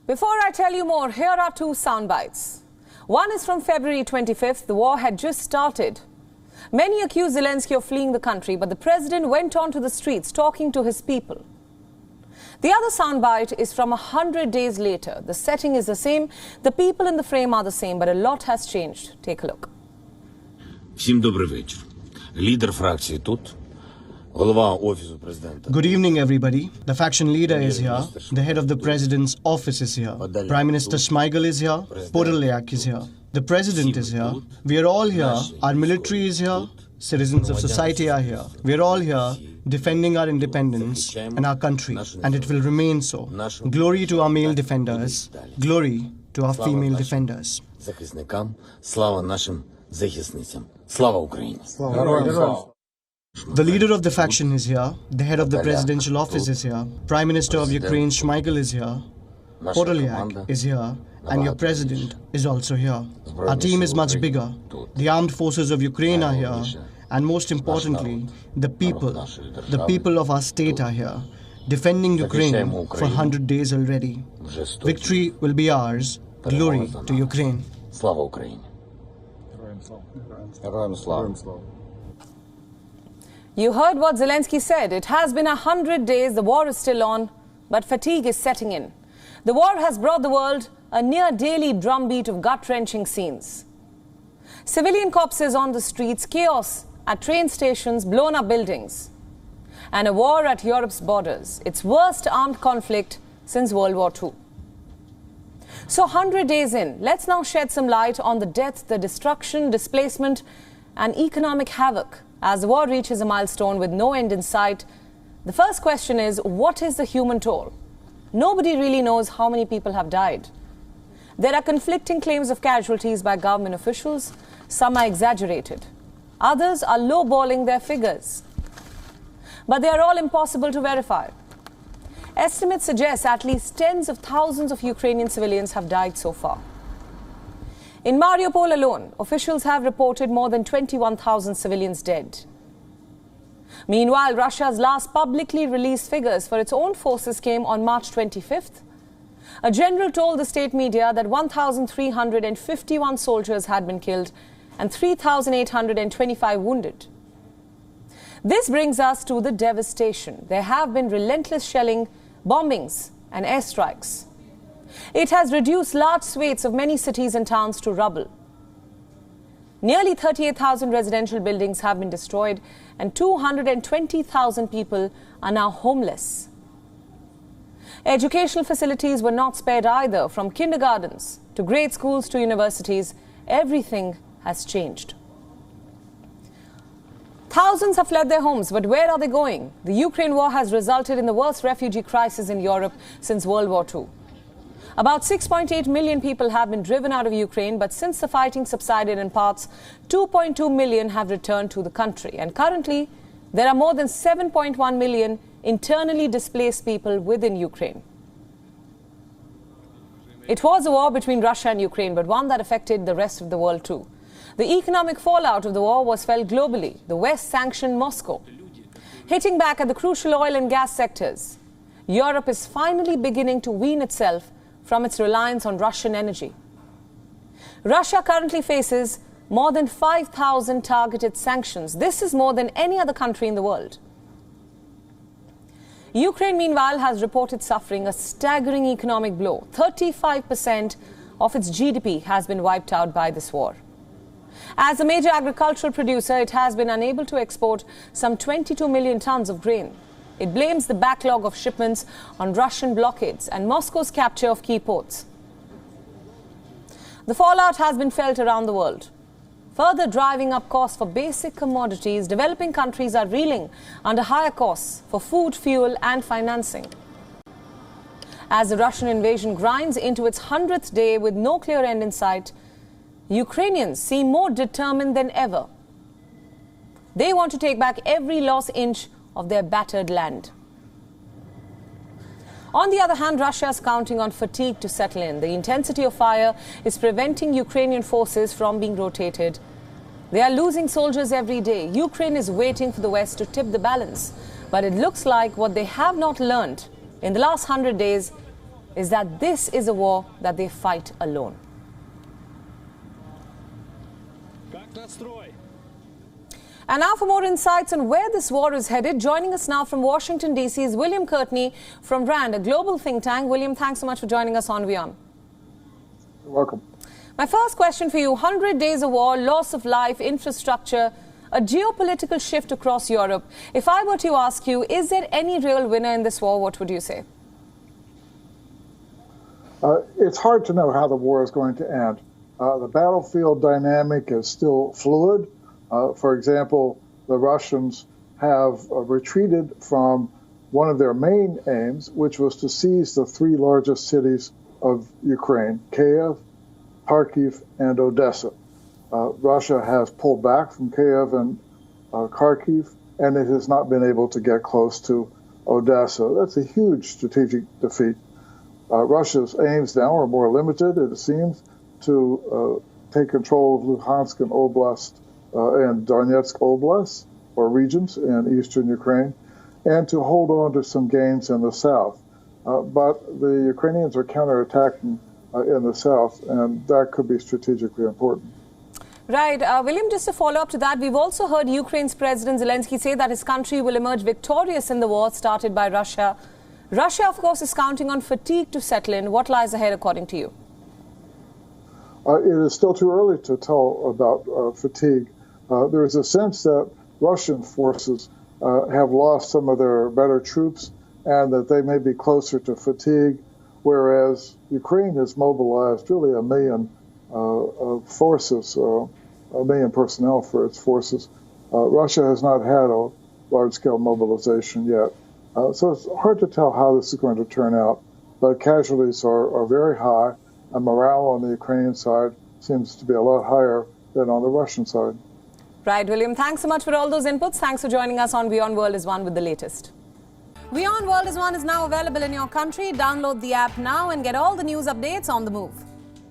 Before I tell you more, here are two sound bites. One is from February 25th. The war had just started. Many accused Zelensky of fleeing the country, but the president went onto the streets talking to his people. The other soundbite is from 100 days later. The setting is the same, the people in the frame are the same, but a lot has changed. Take a look. Всім добрий вечір. Лідер фракції тут. Голова офісу президента. Good evening, everybody. The faction leader is here. The head of the president's office is here. Prime Minister Schmeichel is here. Podolyak is here. The president is here. We are all here. Our military is here. Citizens of society are here. We are all here defending our independence and our country, and it will remain so. Glory to our male defenders. Glory to our female defenders. Захисникам, слава нашим захисницям. Слава Україні. The leader of the faction is here. The head of the presidential office is here. Prime Minister of Ukraine Schmeichel is here. Podolyak is here. And your president is also here. Our team is much bigger. The armed forces of Ukraine are here. And most importantly, the people of our state are here, defending Ukraine for 100 days already. Victory will be ours. Glory to Ukraine. Слава Україні. Героям слава. You heard what Zelensky said. It has been 100 days, the war is still on, but fatigue is setting in. The war has brought the world a near daily drumbeat of gut-wrenching scenes. Civilian corpses on the streets, chaos at train stations, blown-up buildings, and a war at Europe's borders, its worst armed conflict since World War II. So 100 days in, let's now shed some light on the death, the destruction, displacement, and economic havoc as the war reaches a milestone with no end in sight. The first question is, what is the human toll? Nobody really knows how many people have died. There are conflicting claims of casualties by government officials. Some are exaggerated. Others are lowballing their figures. But they are all impossible to verify. Estimates suggest at least tens of thousands of Ukrainian civilians have died so far. In Mariupol alone, officials have reported more than 21,000 civilians dead. Meanwhile, Russia's last publicly released figures for its own forces came on March 25th. A general told the state media that 1,351 soldiers had been killed and 3,825 wounded. This brings us to the devastation. There have been relentless shelling, bombings, and airstrikes. It has reduced large swathes of many cities and towns to rubble. Nearly 38,000 residential buildings have been destroyed, and 220,000 people are now homeless. Educational facilities were not spared either, from kindergartens to grade schools to universities. Everything has changed. Thousands have fled their homes, but where are they going? The Ukraine war has resulted in the worst refugee crisis in Europe since World War II. About 6.8 million people have been driven out of Ukraine, but since the fighting subsided in parts, 2.2 million have returned to the country. And currently, there are more than 7.1 million internally displaced people within Ukraine. It was a war between Russia and Ukraine, but one that affected the rest of the world too. The economic fallout of the war was felt globally. The West sanctioned Moscow, hitting back at the crucial oil and gas sectors. Europe is finally beginning to wean itself from its reliance on Russian energy. Russia currently faces more than 5,000 targeted sanctions. This is more than any other country in the world. Ukraine, meanwhile, has reported suffering a staggering economic blow. 35% of its GDP has been wiped out by this war. As a major agricultural producer, it has been unable to export some 22 million tons of grain. It blames the backlog of shipments on Russian blockades and Moscow's capture of key ports. The fallout has been felt around the world. Further driving up costs for basic commodities, developing countries are reeling under higher costs for food, fuel and financing. As the Russian invasion grinds into its 100th day with no clear end in sight, Ukrainians seem more determined than ever. They want to take back every lost inch of their battered land. On the other hand, Russia is counting on fatigue to settle in. The intensity of fire is preventing Ukrainian forces from being rotated. They are losing soldiers every day. Ukraine is waiting for the West to tip the balance. But it looks like what they have not learned in the last 100 days is that this is a war that they fight alone. And now for more insights on where this war is headed, joining us now from Washington, D.C. is William Courtney from RAND, a global think tank. William, thanks so much for joining us on WION. You're welcome. My first question for you, 100 days of war, loss of life, infrastructure, a geopolitical shift across Europe. If I were to ask you, is there any real winner in this war, what would you say? It's hard to know how the war is going to end. The battlefield dynamic is still fluid. For example, the Russians have retreated from one of their main aims, which was to seize the three largest cities of Ukraine, Kiev, Kharkiv, and Odessa. Russia has pulled back from Kiev and Kharkiv, and it has not been able to get close to Odessa. That's a huge strategic defeat. Russia's aims now are more limited, it seems, to take control of Luhansk and Oblast and Donetsk Oblast, or regions in eastern Ukraine, and to hold on to some gains in the south. But the Ukrainians are counterattacking in the south, and that could be strategically important. Right. William, just to follow up to that, we've also heard Ukraine's President Zelensky say that his country will emerge victorious in the war started by Russia. Russia, of course, is counting on fatigue to settle in. What lies ahead, according to you? It is still too early to tell about fatigue. There is a sense that Russian forces have lost some of their better troops and that they may be closer to fatigue, whereas Ukraine has mobilized really 1 million forces, 1 million personnel for its forces. Russia has not had a large-scale mobilization yet. So it's hard to tell how this is going to turn out, but casualties are very high, and morale on the Ukrainian side seems to be a lot higher than on the Russian side. Right, William. Thanks so much for all those inputs. Thanks for joining us on WION World is One with the latest. WION World is One is now available in your country. Download the app now and get all the news updates on the move.